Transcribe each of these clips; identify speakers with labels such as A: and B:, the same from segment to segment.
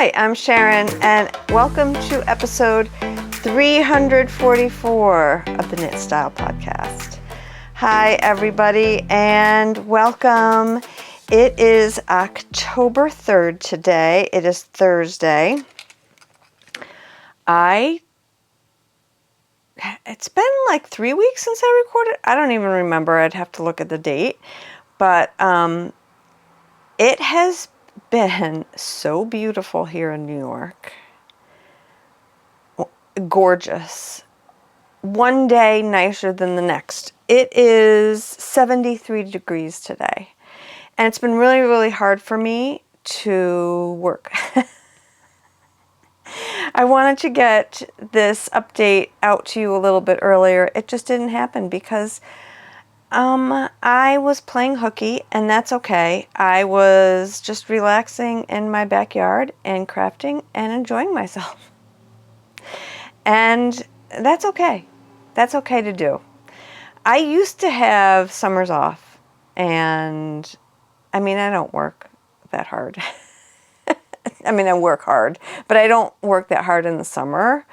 A: Hi, I'm Sharon, and welcome to episode 344 of the Knit Style Podcast. Hi, everybody, and welcome. It is October 3rd today. It is Thursday. It's been like 3 weeks since I recorded. I don't even remember. I'd have to look at the date. But it has been so beautiful here in New York. Gorgeous. One day nicer than the next. It is 73 degrees today. And it's been really, really hard for me to work. I wanted to get this update out to you a little bit earlier. It just didn't happen because I was playing hooky, and that's okay. I was just relaxing in my backyard and crafting and enjoying myself. And that's okay. That's okay to do. I used to have summers off, and I mean, I don't work that hard. I mean, I work hard, but I don't work that hard in the summer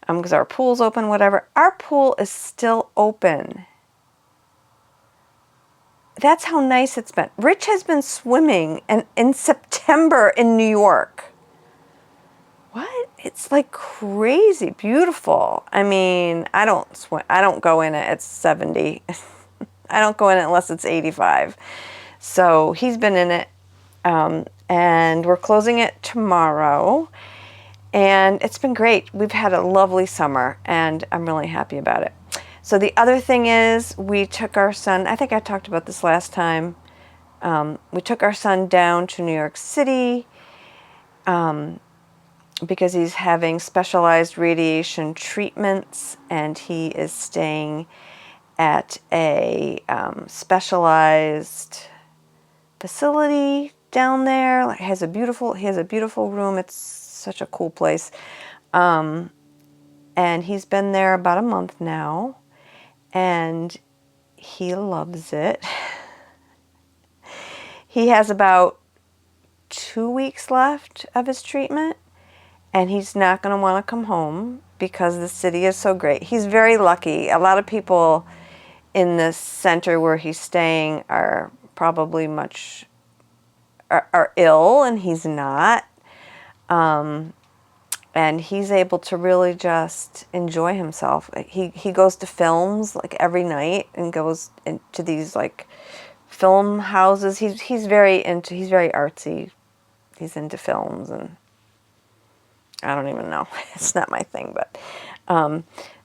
A: because our pool's open, whatever. Our pool is still open. That's how nice it's been. Rich has been swimming in September in New York. What? It's like crazy beautiful. I mean, I don't swim. I don't go in it at 70. I don't go in it unless it's 85. So he's been in it, and we're closing it tomorrow. And it's been great. We've had a lovely summer, and I'm really happy about it. So the other thing is we took our son, I think I talked about this last time, we took our son down to New York City because he's having specialized radiation treatments, and he is staying at a specialized facility down there. Like, he has a beautiful room. It's such a cool place. And he's been there about a month now. And he loves it. He has about 2 weeks left of his treatment, and he's not going to want to come home because the city is so great. He's very lucky. A lot of people in the center where he's staying are probably are ill, and he's not. And he's able to really just enjoy himself. He goes to films like every night and goes into these like film houses. He's very artsy. He's into films, and I don't even know. It's not my thing, but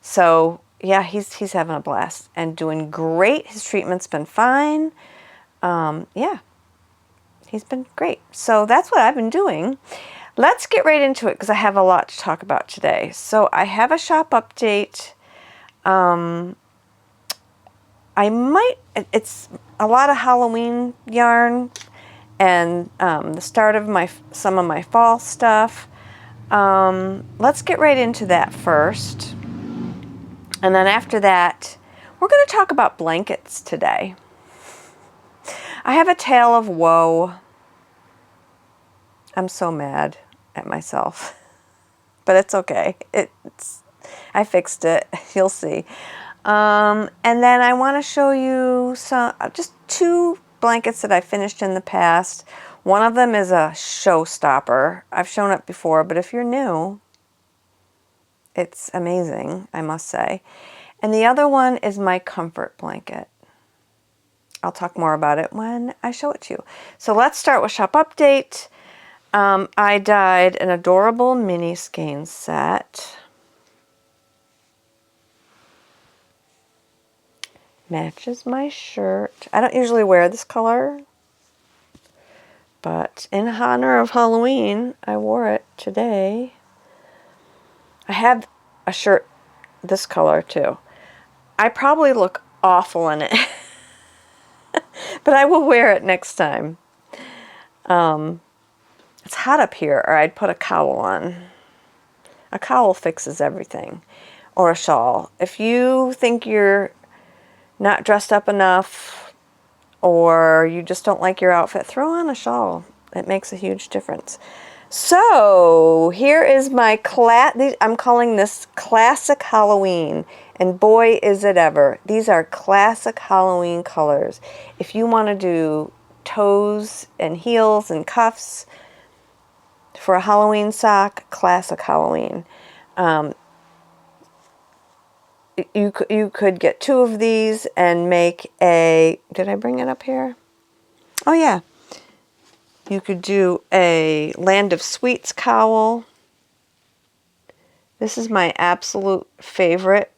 A: so yeah, he's having a blast and doing great. His treatment's been fine. Yeah, he's been great. So that's what I've been doing. Let's get right into it because I have a lot to talk about today. So I have a shop update. It's a lot of Halloween yarn and the start of some of my fall stuff. Let's get right into that first. And then after that, we're going to talk about blankets today. I have a tale of woe. I'm so mad at myself, but it's okay. I fixed it. You'll see. And then I want to show you just 2 blankets that I finished in the past. One of them is a showstopper. I've shown it before, but if you're new, it's amazing, I must say. And the other one is my comfort blanket. I'll talk more about it when I show it to you. So let's start with shop update. I dyed an adorable mini skein set. Matches my shirt. I don't usually wear this color, but in honor of Halloween, I wore it today. I have a shirt this color too. I probably look awful in it, but I will wear it next time. It's hot up here, or I'd put a cowl on. A cowl fixes everything, or a shawl. If you think you're not dressed up enough, or you just don't like your outfit, throw on a shawl. It makes a huge difference. So here is my I'm calling this Classic Halloween, and boy is it ever. These are classic Halloween colors. If you want to do toes and heels and cuffs for a Halloween sock, Classic Halloween. You could get 2 of these and make a, did I bring it up here? Oh yeah. You could do a Land of Sweets cowl. This is my absolute favorite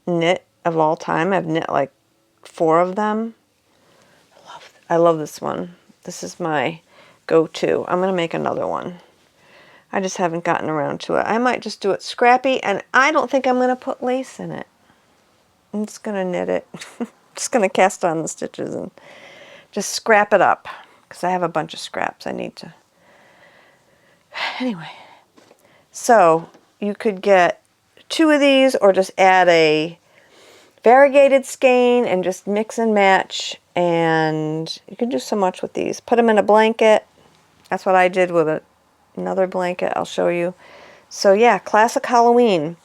A: knit of all time. I've knit like 4 of them. I love this one. This is my go-to. I'm going to make another one. I just haven't gotten around to it. I might just do it scrappy, and I don't think I'm going to put lace in it. I'm just going to knit it. Just going to cast on the stitches and just scrap it up, because I have a bunch of scraps I need to. Anyway, so you could get 2 of these or just add a variegated skein and just mix and match, and you can do so much with these. Put them in a blanket. That's what I did with another blanket. I'll show you. So yeah, Classic Halloween.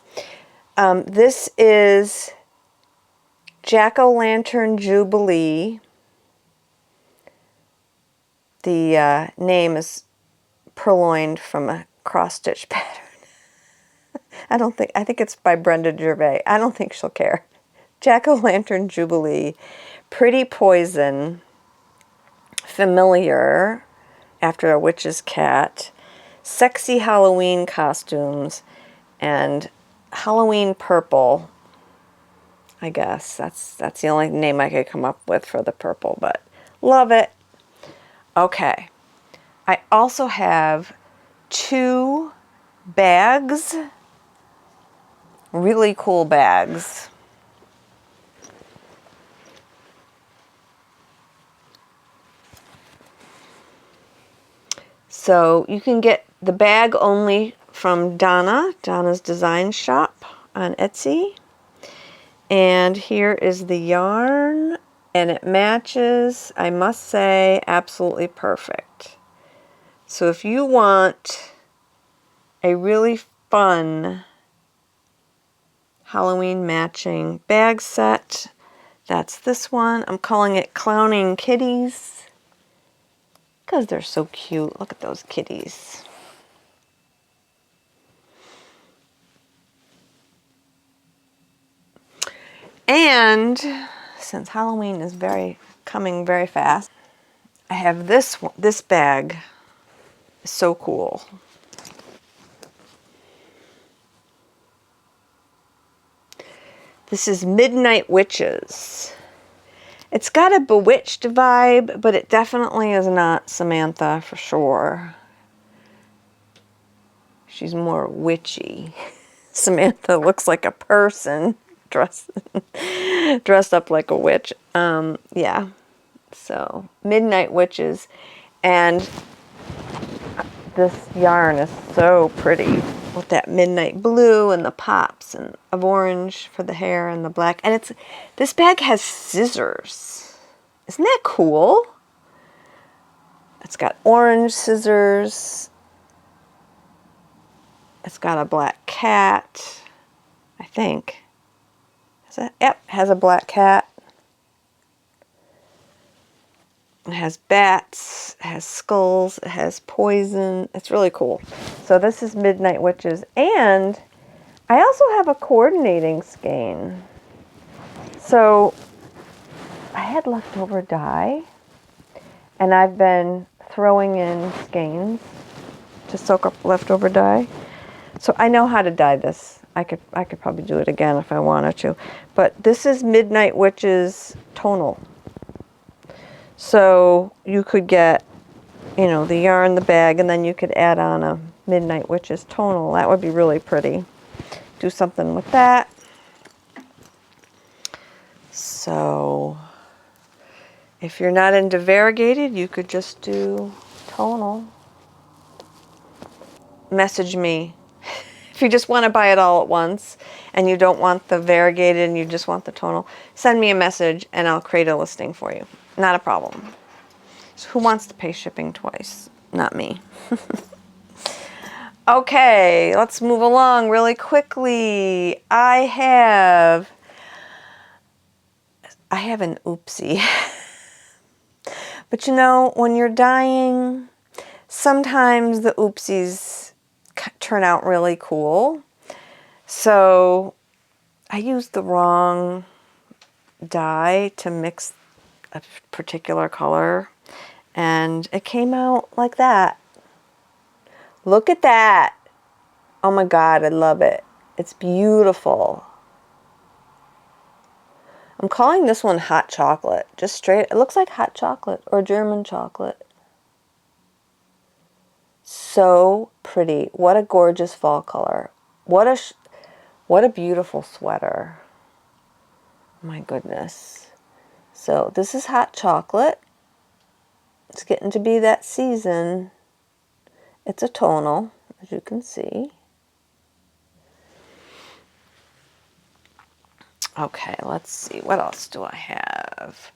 A: This is Jack-o'-lantern Jubilee. The name is purloined from a cross-stitch pattern. I think it's by Brenda Gervais. I don't think she'll care. Jack-o'-lantern Jubilee, Pretty Poison, Familiar, after a witch's cat, Sexy Halloween costumes, and Halloween Purple. I guess that's the only name I could come up with for the purple, but love it. Okay, I also have 2 bags, really cool bags. So you can get the bag only from Donna's Design Shop on Etsy. And here is the yarn, and it matches, I must say, absolutely perfect. So if you want a really fun Halloween matching bag set, that's this one. I'm calling it Clowning Kitties because they're so cute. Look at those kitties. And since Halloween is coming very fast, I have this one. This bag is so cool. This is Midnight Witches. It's got a bewitched vibe, but it definitely is not Samantha for sure. She's more witchy. Samantha looks like a person dressed up like a witch. Yeah. So, Midnight Witches. And this yarn is so pretty with that midnight blue and the pops and of orange for the hair and the black. And this bag has scissors. Isn't that cool? It's got orange scissors. It's got a black cat, I think. Is that? Yep, has a black cat. It has bats, it has skulls, it has poison. It's really cool. So this is Midnight Witches. And I also have a coordinating skein. So I had leftover dye, and I've been throwing in skeins to soak up leftover dye. So I know how to dye this. I could probably do it again if I wanted to. But this is Midnight Witches tonal. So you could get, the yarn, the bag, and then you could add on a Midnight Witches tonal. That would be really pretty. Do something with that. So if you're not into variegated, you could just do tonal. Message me. If you just want to buy it all at once and you don't want the variegated and you just want the tonal, send me a message and I'll create a listing for you. Not a problem. So who wants to pay shipping twice? not me. Okay, let's move along really quickly. I have an oopsie. But you know, when you're dyeing, sometimes the oopsies turn out really cool. So I used the wrong dye to mix a particular color, and it came out like that. Look at that. Oh my God, I love it. It's beautiful. I'm calling this one hot chocolate. Just straight, it looks like hot chocolate or German chocolate. So pretty. What a gorgeous fall color. What a beautiful sweater. My goodness. So this is hot chocolate. It's getting to be that season. It's a tonal, as you can see. Okay, let's see. What else do I have?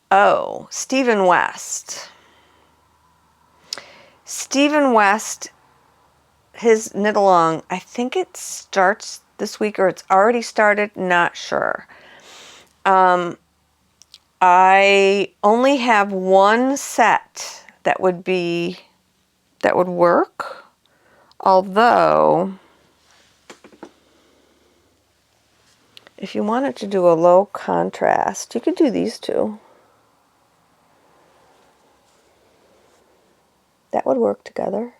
A: Oh, Stephen West. Stephen West, his knit along, I think it starts this week or it's already started, not sure. I only have one set that would work, although if you wanted to do a low contrast, you could do these two. That would work together.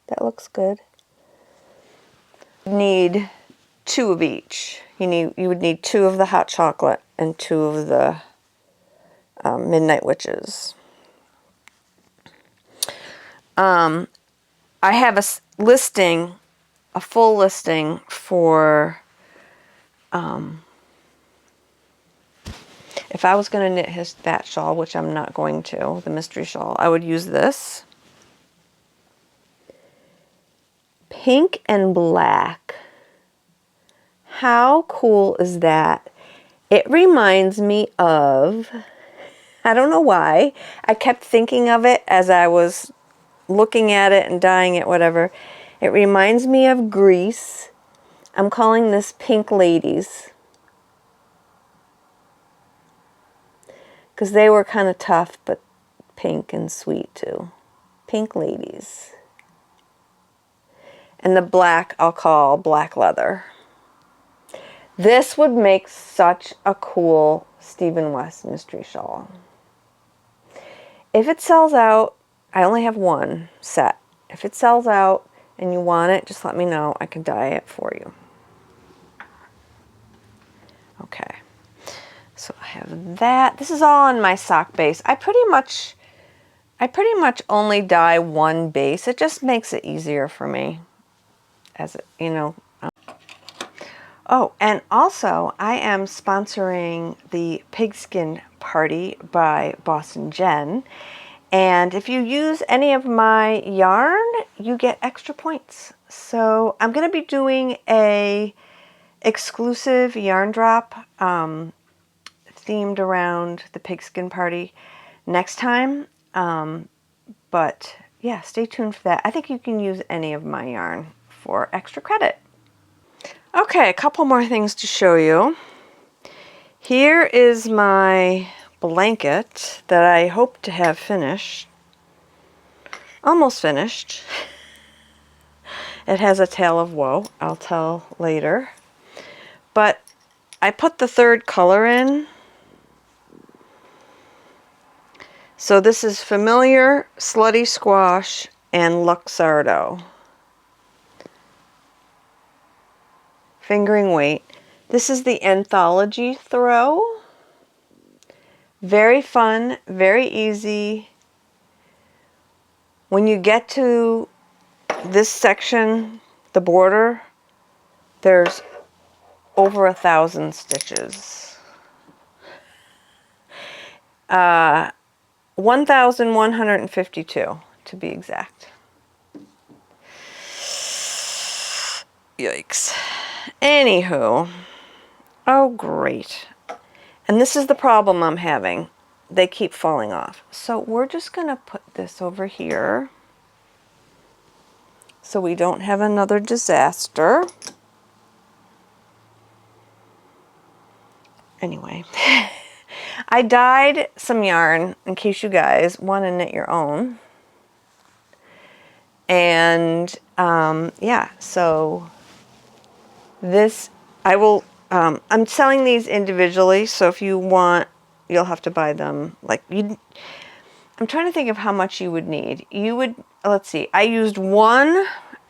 A: That looks good. You need two of each. You would need two of the hot chocolate and two of the Midnight Witches. I have a full listing for if I was going to knit that shawl, which I'm not going to, the mystery shawl, I would use this. Pink and black. How cool is that? It reminds me of, I don't know why, I kept thinking of it as I was looking at it and dyeing it, whatever. It reminds me of Grease. I'm calling this Pink Ladies, because they were kind of tough, but pink and sweet too. Pink Ladies. And the black I'll call Black Leather. This would make such a cool Stephen West mystery shawl. If it sells out, I only have one set. If it sells out and you want it, just let me know. I can dye it for you. Okay. So I have that. This is all on my sock base. I pretty much only dye one base. It just makes it easier for me. As it, you know. Oh, and also I am sponsoring the Pigskin Party by Boston Jen. And if you use any of my yarn, you get extra points. So I'm going to be doing a exclusive yarn drop themed around the Pigskin Party next time. But yeah, stay tuned for that. I think you can use any of my yarn for extra credit. Okay, a couple more things to show you. Here is my blanket that I hope to have finished. Almost finished. It has a tale of woe, I'll tell later. But I put the third color in. So this is Familiar, Slutty Squash, and Luxardo. Fingering weight. This is the Anthology throw. Very fun, very easy. When you get to this section, the border, there's over 1,000 stitches. 1,152 to be exact. Yikes. Anywho, oh great. And this is the problem I'm having. They keep falling off. So we're just going to put this over here. so we don't have another disaster. Anyway, I dyed some yarn in case you guys want to knit your own. And yeah, so this, I will, I'm selling these individually, so if you want, you'll have to buy them. Like, I'm trying to think of how much you would need. You would, let's see, I used one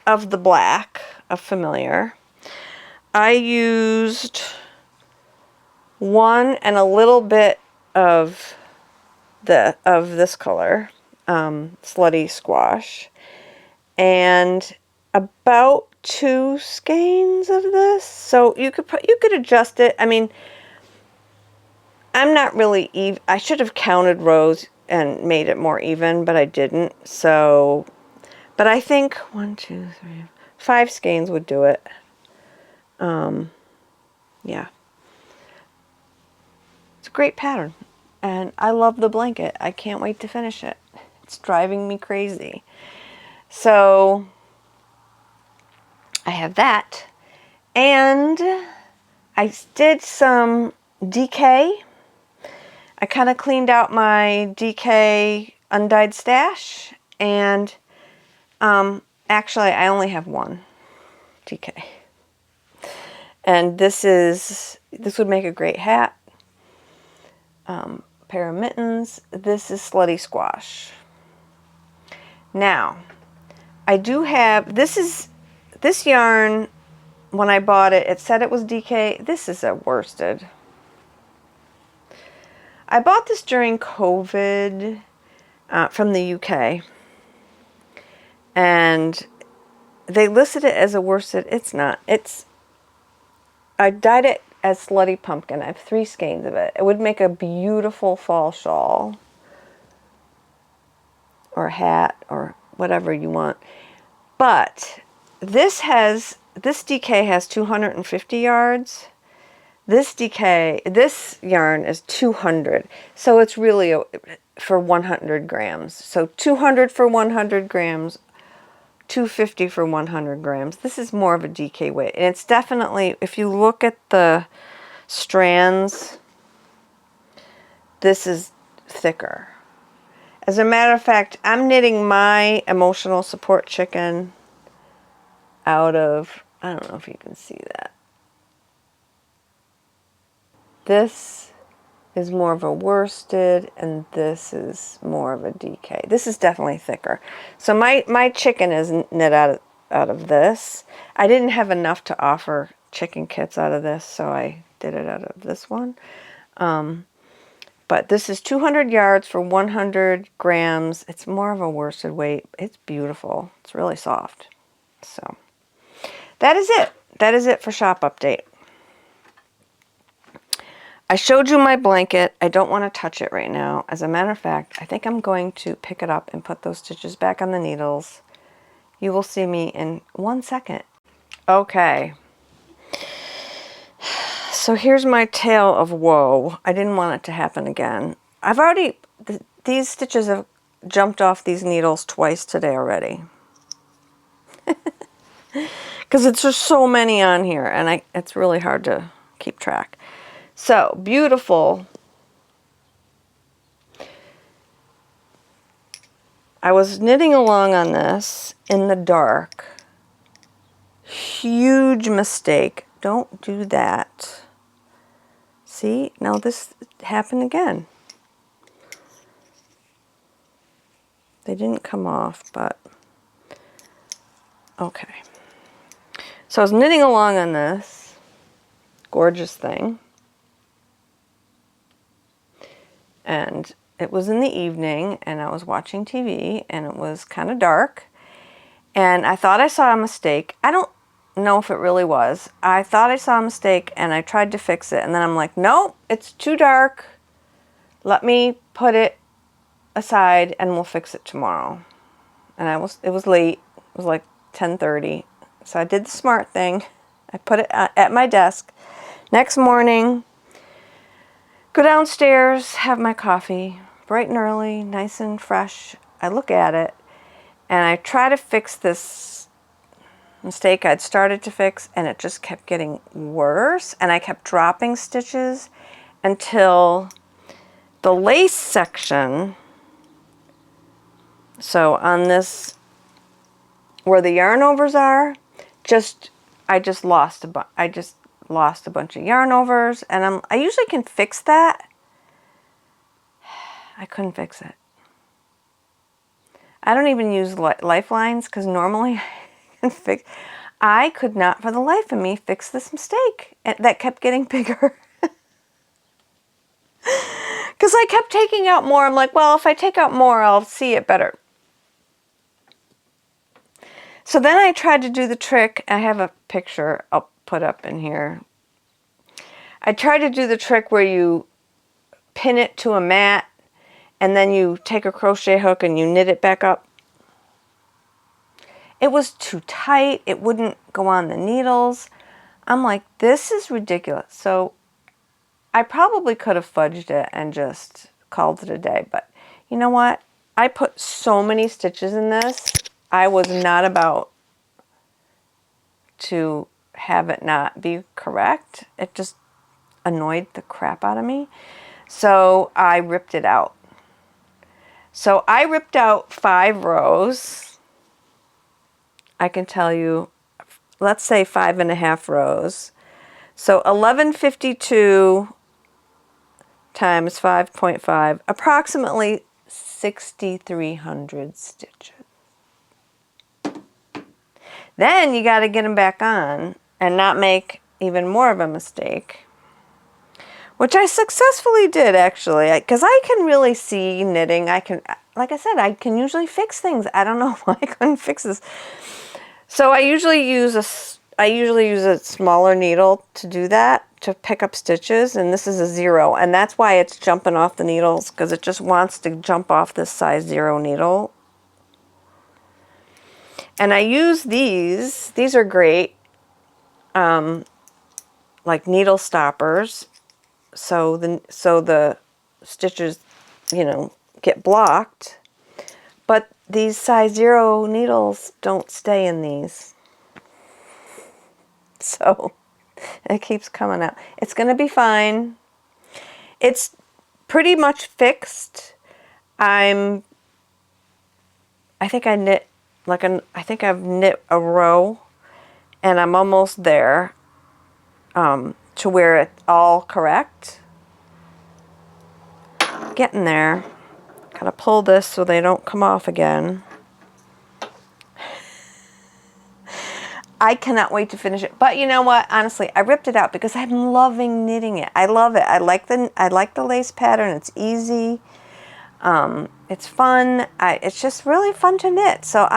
A: of the black of Familiar. I used one and a little bit of this color, Slutty Squash, and about 2 skeins of this. So you could adjust it. I mean, I'm not really even. I should have counted rows and made it more even, but I didn't. So, but I think 1, 2, 3, 5 skeins would do it. Yeah, it's a great pattern, and I love the blanket. I can't wait to finish it. It's driving me crazy. So I have that, and I did some DK. I kind of cleaned out my DK undyed stash, and actually I only have one DK. And this would make a great hat. Pair of mittens. This is Slutty Squash. Now, I do have, this yarn, when I bought it, it said it was DK. This is a worsted. I bought this during COVID from the UK. And they listed it as a worsted. It's not. I dyed it as Slutty Pumpkin. I have 3 skeins of it. It would make a beautiful fall shawl or hat or whatever you want. But this DK has 250 yards. This yarn is 200. So it's really for 100 grams. So 200 for 100 grams, 250 for 100 grams. This is more of a DK weight. And it's definitely, if you look at the strands, this is thicker. As a matter of fact, I'm knitting my emotional support chicken out of, I don't know if you can see that. This is more of a worsted, and this is more of a DK. This is definitely thicker. So my chicken is knit out of this. I didn't have enough to offer chicken kits out of this, so I did it out of this one. But this is 200 yards for 100 grams. It's more of a worsted weight. It's beautiful. It's really soft. So that is it. That is it for shop update. I showed you my blanket. I don't want to touch it right now. As a matter of fact, I think I'm going to pick it up and put those stitches back on the needles. You will see me in 1 second. Okay. So here's my tale of woe. I didn't want it to happen again. These stitches have jumped off these needles twice today already. Because it's just so many on here, and it's really hard to keep track. So, beautiful. I was knitting along on this in the dark. Huge mistake. Don't do that. See? Now this happened again. They didn't come off, but okay. So I was knitting along on this gorgeous thing. And it was in the evening, and I was watching TV, and it was kind of dark. And I thought I saw a mistake. I don't know if it really was. I thought I saw a mistake, and I tried to fix it. And then I'm like, nope, it's too dark. Let me put it aside, and we'll fix it tomorrow. And it was late. It was like 10:30. So I did the smart thing. I put it at my desk. Next morning, go downstairs, have my coffee, bright and early, nice and fresh. I look at it, and I try to fix this mistake I'd started to fix, and it just kept getting worse, and I kept dropping stitches until the lace section, so on this, where the yarn overs are, I just lost a bunch of yarn overs, and I usually can fix that. I couldn't fix it. I don't even use lifelines because normally I can fix. I could not for the life of me fix this mistake that kept getting bigger. Because I kept taking out more. I'm like, well, if I take out more, I'll see it better. So then I tried to do the trick. I have a picture I'll put up in here. I tried to do the trick where you pin it to a mat and then you take a crochet hook and you knit it back up. It was too tight. It wouldn't go on the needles. I'm like, this is ridiculous. So I probably could have fudged it and just called it a day. But you know what? I put so many stitches in this. I was not about to have it not be correct. It just annoyed the crap out of me. So I ripped it out. So I ripped out 5 rows. I can tell you, let's say 5.5 rows. So 1152 times 5.5, approximately 6,300 stitches. Then you got to get them back on and not make even more of a mistake, which I successfully did actually, because I can really see knitting. I can, like I said, I can usually fix things. I don't know why I couldn't fix this. So I usually use a smaller needle to do that, to pick up stitches, and this is a 0, and that's why it's jumping off the needles, because it just wants to jump off this size 0 needle. And I use these are great, like needle stoppers, so the stitches, get blocked, but these size 0 needles don't stay in these. So it keeps coming out. It's going to be fine. It's pretty much fixed. I think I've knit a row, and I'm almost there to where it's all correct. Getting there. Gotta pull this so they don't come off again. I cannot wait to finish it. But you know what? Honestly, I ripped it out because I'm loving knitting it. I love it. I like the lace pattern. It's easy. It's fun. It's just really fun to knit. So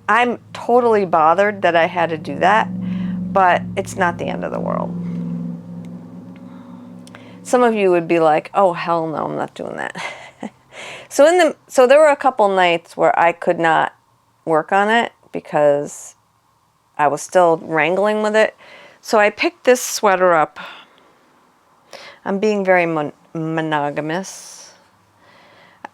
A: I'm totally bothered that I had to do that, but it's not the end of the world. Some of you would be like, "Oh hell no, I'm not doing that." So there were a couple nights where I could not work on it because I was still wrangling with it. So I picked this sweater up. I'm being very monogamous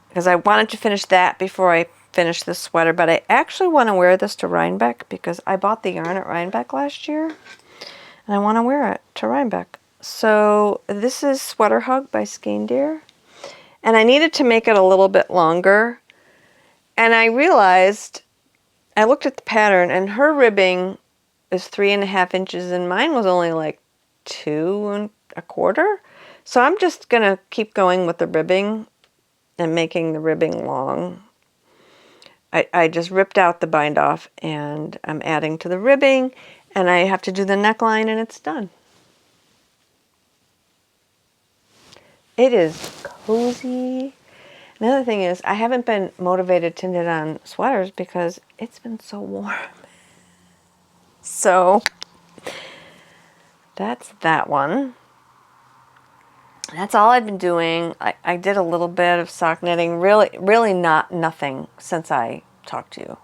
A: because I wanted to finish that before I finish this sweater, but I actually want to wear this to Rhinebeck because I bought the yarn at Rhinebeck last year and I want to wear it to Rhinebeck. So this is Sweater Hug by Skeindeer, and I needed to make it a little bit longer, and I realized, I looked at the pattern, and her ribbing is 3.5 inches, and mine was only like 2.25. So I'm just gonna keep going with the ribbing and making the ribbing long. I just ripped out the bind off, and I'm adding to the ribbing, and I have to do the neckline, and it's done. It is cozy. Another thing is, I haven't been motivated to knit on sweaters because it's been so warm. So that's that one. That's all I've been doing. I did a little bit of sock knitting. Really nothing since I talked to you.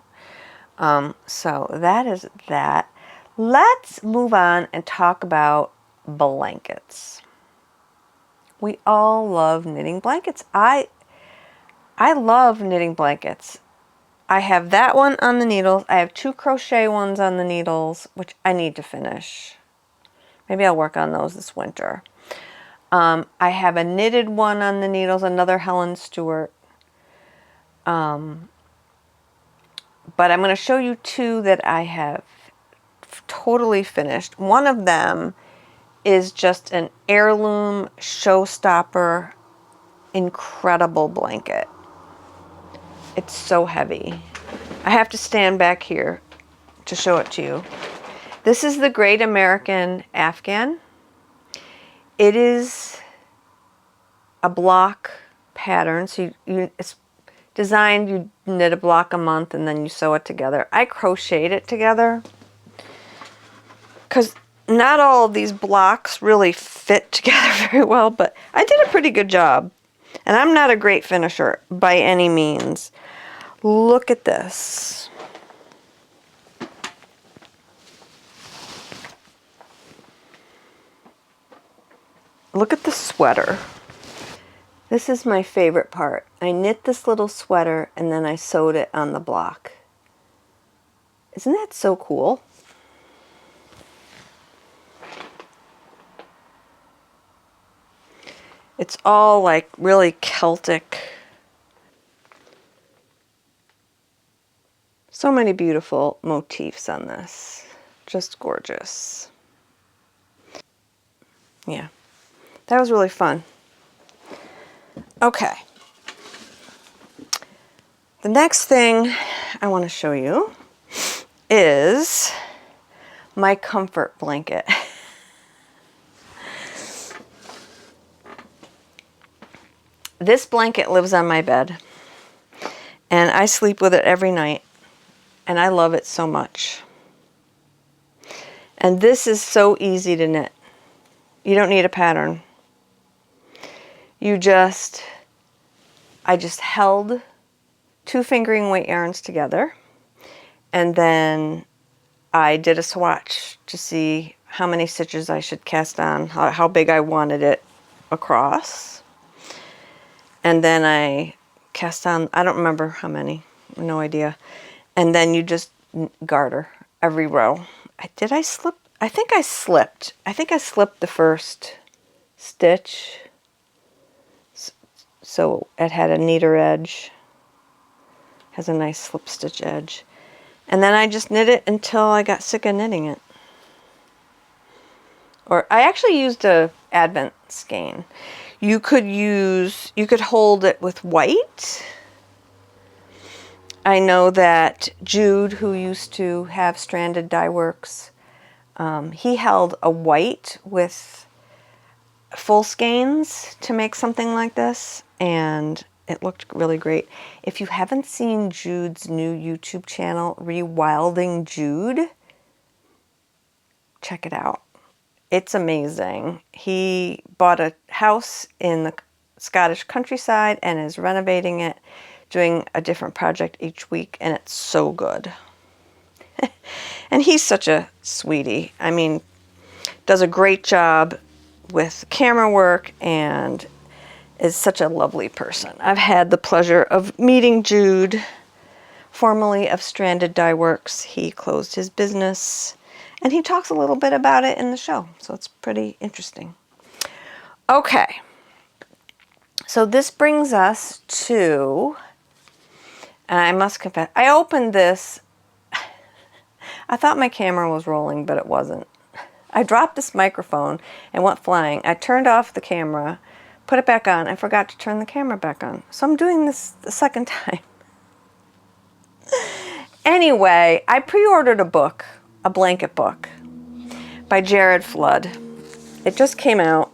A: So that is that. Let's move on and talk about blankets. We all love knitting blankets. I love knitting blankets. I have that one on the needles. I have 2 crochet ones on the needles, which I need to finish. Maybe I'll work on those this winter. I have a knitted one on the needles, another Helen Stewart. But I'm going to show you 2 that I have totally finished. One of them is just an heirloom showstopper, incredible blanket. It's so heavy. I have to stand back here to show it to you. This is the Great American Afghan. It is a block pattern. So it's designed, you knit a block a month and then you sew it together. I crocheted it together because not all of these blocks really fit together very well, but I did a pretty good job. And I'm not a great finisher by any means. Look at this. Look at the sweater. This is my favorite part. I knit this little sweater and then I sewed it on the block. Isn't that so cool? It's all like really Celtic. So many beautiful motifs on this. Just gorgeous. Yeah, that was really fun. Okay. The next thing I want to show you is my comfort blanket. This blanket lives on my bed, and I sleep with it every night, and I love it so much. And this is so easy to knit. You don't need a pattern. I just held 2 fingering weight yarns together, and then I did a swatch to see how many stitches I should cast on, how big I wanted it across. And then I cast on, I don't remember how many, no idea. And then you just garter every row. Did I slip? I think I slipped. I think I slipped the first stitch. So it had a neater edge. Has a nice slip stitch edge. And then I just knit it until I got sick of knitting it. Or I actually used a Advent skein. You could hold it with white. I know that Jude, who used to have Stranded Dye Works, he held a white with full skeins to make something like this, and it looked really great. If you haven't seen Jude's new YouTube channel, Rewilding Jude, check it out. It's amazing. He bought a house in the Scottish countryside and is renovating it, doing a different project each week, and it's so good. And he's such a sweetie. I mean, does a great job with camera work and is such a lovely person. I've had the pleasure of meeting Jude, formerly of Stranded Dye Works. He closed his business, and he talks a little bit about it in the show, so it's pretty interesting. Okay, so this brings us to, and I must confess, I opened this, I thought my camera was rolling, but it wasn't. I dropped this microphone and went flying. I turned off the camera, put it back on, and forgot to turn the camera back on. So I'm doing this the second time. Anyway, I pre-ordered a book, a blanket book, by Jared Flood. It just came out.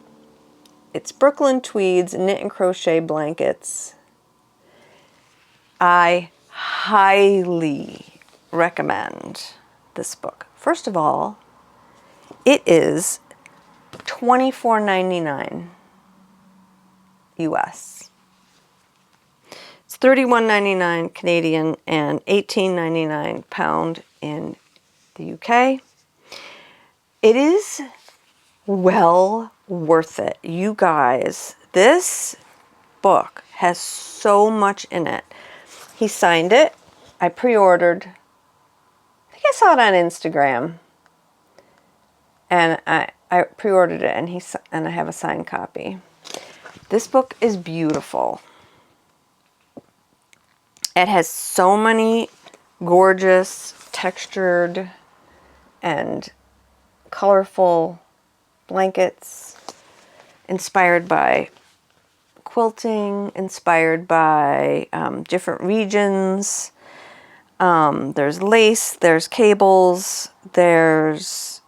A: It's Brooklyn Tweeds Knit and Crochet Blankets. I highly recommend this book. First of all, it is $24.99 US. It's $31.99 Canadian and $18.99 pound in the UK. It is well worth it. You guys, this book has so much in it. He signed it. I pre-ordered. I think I saw it on Instagram. And I pre-ordered it, and I have a signed copy. This book is beautiful. It has so many gorgeous, textured, and colorful blankets, inspired by quilting, inspired by different regions. There's lace, there's cables, there's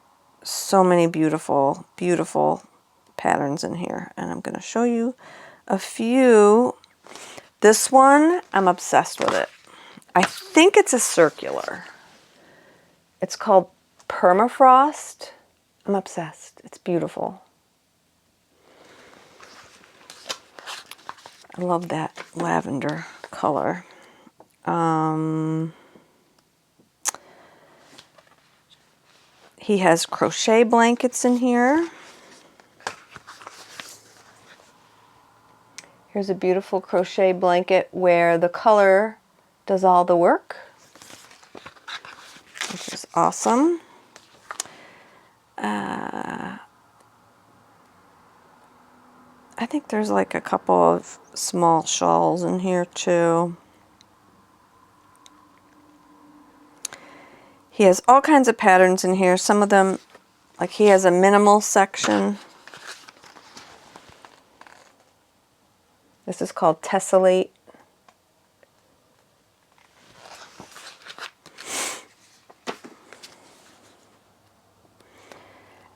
A: so many beautiful, beautiful patterns in here. And I'm going to show you a few. This one, I'm obsessed with it. I think it's a circular. It's called Permafrost. I'm obsessed. It's beautiful. I love that lavender color. He has crochet blankets in here. Here's a beautiful crochet blanket where the color does all the work, which is awesome. I think there's like a couple of small shawls in here too. He has all kinds of patterns in here. Some of them, like he has a minimal section. This is called Tessellate.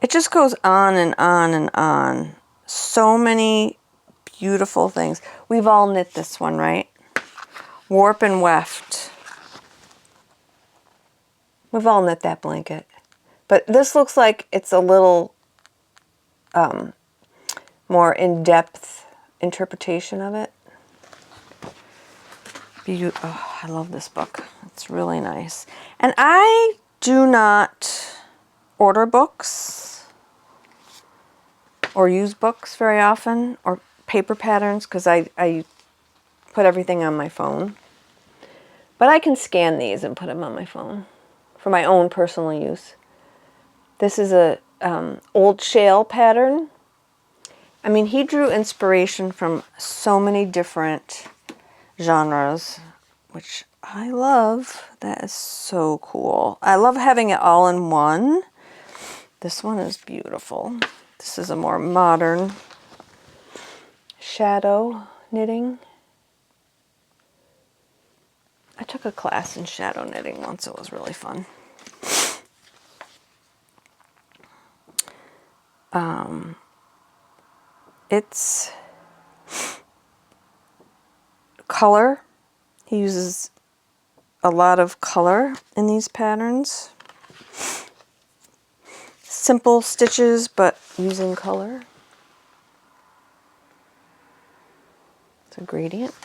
A: It just goes on and on and on. So many beautiful things. We've all knit this one, right? Warp and Weft. We've all knit that blanket. But this looks like it's a little more in-depth interpretation of it. Oh, I love this book. It's really nice. And I do not order books or use books very often, or paper patterns, because I put everything on my phone. But I can scan these and put them on my phone for my own personal use. This is a old shale pattern. I mean, he drew inspiration from so many different genres, which I love. That is so cool. I love having it all in one. This one is beautiful. This is a more modern shadow knitting. I took a class in shadow knitting once. It was really fun. It's color. He uses a lot of color in these patterns. Simple stitches, but using color. It's a gradient.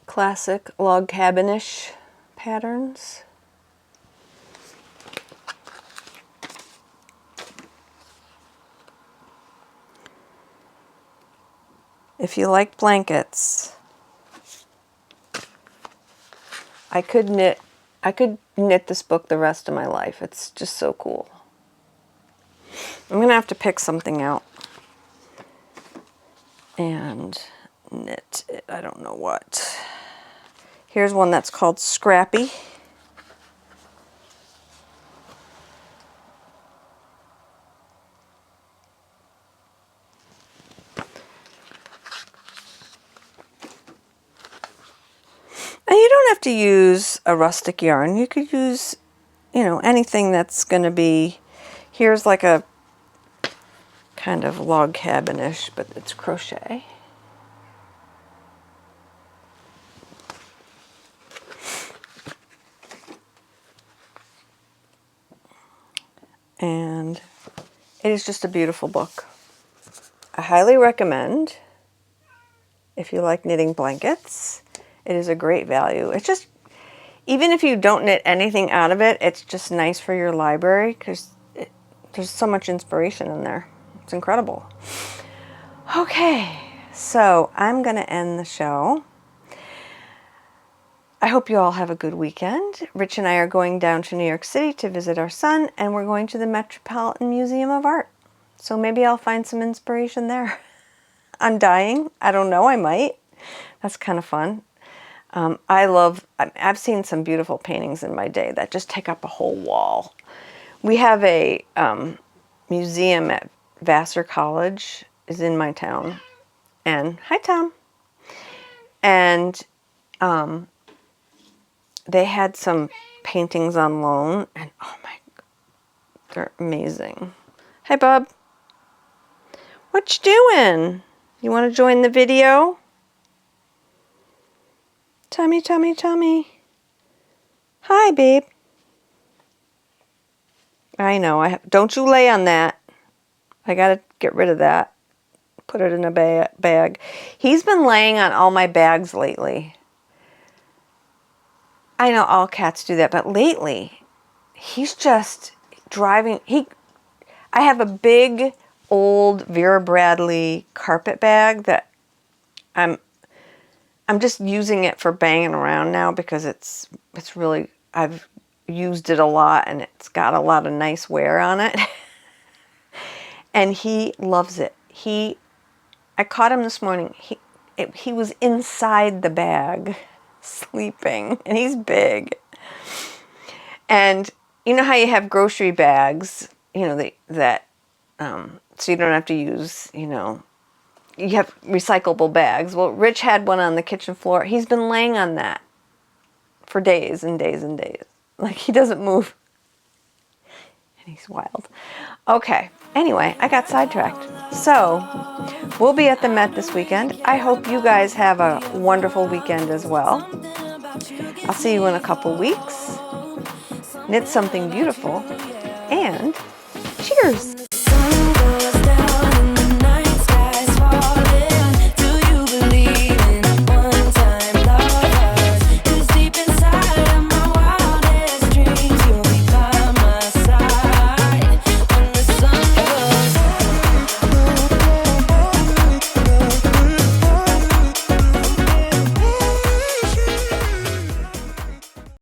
A: Classic log cabin-ish patterns. If you like blankets, I could knit this book the rest of my life. It's just so cool. I'm gonna have to pick something out and knit it. I don't know what. Here's one that's called Scrappy. And you don't have to use a rustic yarn. You could use, you know, anything that's going to be, here's like a kind of log cabin-ish, but it's crochet. And it is just a beautiful book. I highly recommend if you like knitting blankets. It is a great value. It's just, even if you don't knit anything out of it, it's just nice for your library because there's so much inspiration in there. It's incredible. Okay, so I'm going to end the show. I hope you all have a good weekend. Rich and I are going down to New York City to visit our son, and we're going to the Metropolitan Museum of Art. So maybe I'll find some inspiration there. I'm dying. I don't know. I might. That's kind of fun. I've seen some beautiful paintings in my day that just take up a whole wall. We have a museum at Vassar College is in my town. And, hi Tom. And they had some paintings on loan, and oh my, they're amazing. Hi Bub. What you doing? You want to join the video? Tummy, tummy, tummy. Hi, babe. I know. Don't you lay on that. I gotta get rid of that. Put it in a bag. He's been laying on all my bags lately. I know all cats do that, but lately, he's just driving. I have a big, old Vera Bradley carpet bag that I'm just using it for banging around now because it's really, I've used it a lot and it's got a lot of nice wear on it. And he loves it. I caught him this morning. He was inside the bag sleeping, and he's big. And you know how you have grocery bags, you know, so you don't have to use, you know, you have recyclable bags. Well, Rich had one on the kitchen floor. He's been laying on that for days and days and days. Like, he doesn't move. And he's wild. Okay. Anyway, I got sidetracked. So, we'll be at the Met this weekend. I hope you guys have a wonderful weekend as well. I'll see you in a couple weeks. Knit something beautiful. And cheers!